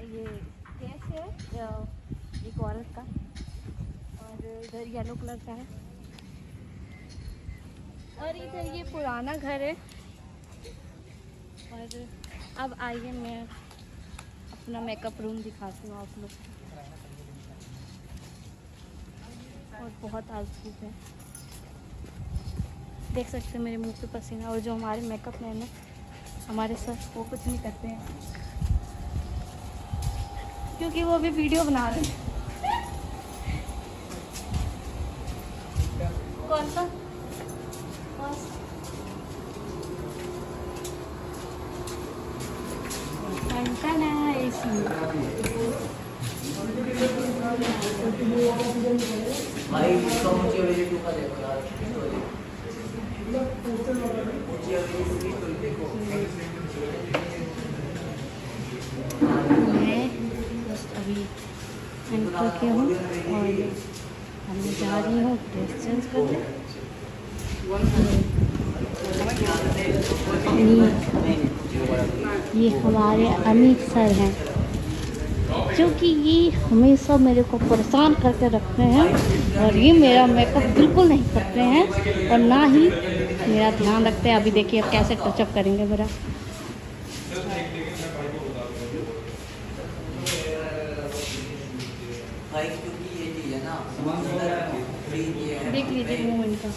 ये केस है एक औरत का, और इधर येलो कलर का है, और इधर ये पुराना घर है। और अब आइए मैं अपना मेकअप रूम दिखाती हूँ आप लोग को। और बहुत आलसी है, देख सकते हैं मेरे मुंह पे पसीना। और जो हमारे मेकअप मैन है हमारे सर, वो कुछ नहीं करते हैं क्योंकि वो अभी वीडियो बना रहे हैं। कौन सा मैं बस अभी एंटर किया हूँ और मैं जा रही हूँ ड्रेस चेंज करने। ये हमारे अमित सर हैं, क्योंकि ये हमेशा मेरे को परेशान करके रखते हैं और ये मेरा मेकअप बिल्कुल नहीं करते हैं और ना ही मेरा ध्यान रखते हैं। अभी देखिए अब कैसे टचअप करेंगे मेरा। देख लीजिए मुँह इनका।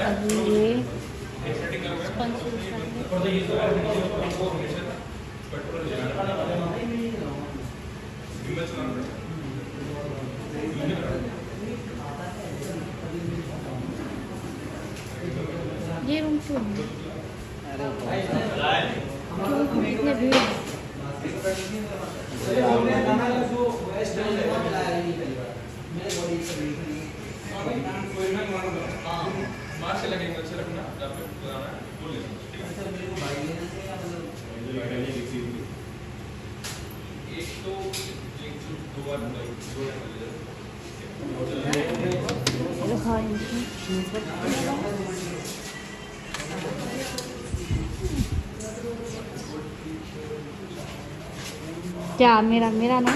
अभी ये ये रूम क्यों इतने भीड़ है? क्या मेरा ना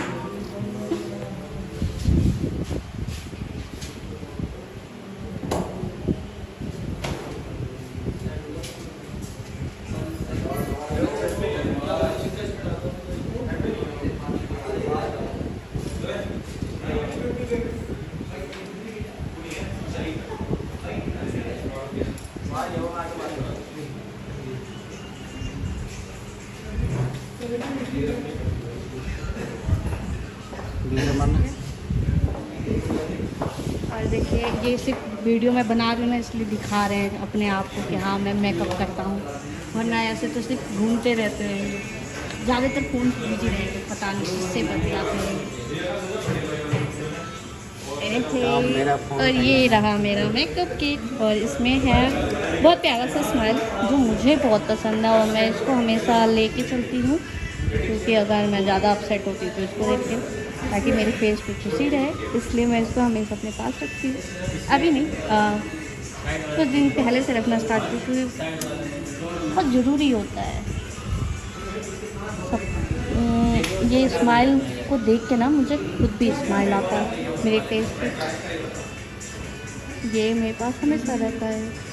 और देखिए ये सिर्फ वीडियो में बना रही हूँ ना, इसलिए दिखा रहे हैं अपने आप को कि हाँ मैं मेकअप करता हूँ, वरना ऐसे तो सिर्फ घूमते रहते हैं, ज़्यादातर फ़ोन बिजी रहेंगे, पता नहीं किससे बतियाते हैं ऐसे। और ये रहा मेरा मेकअप किट, और इसमें है बहुत प्यारा सा स्माइल जो मुझे बहुत पसंद है, और मैं इसको हमेशा लेके चलती हूँ, क्योंकि अगर मैं ज़्यादा अपसेट होती हूँ तो इसको देख के, ताकि मेरे फेस पे खुशी रहे, इसलिए मैं इसको हमेशा अपने पास रखती हूँ। अभी नहीं, कुछ दिन पहले से रखना स्टार्ट की, क्योंकि बहुत ज़रूरी होता है सब। ये स्माइल को देख के ना मुझे खुद भी स्माइल आता है मेरे फेस पे, ये मेरे पास हमेशा रहता है।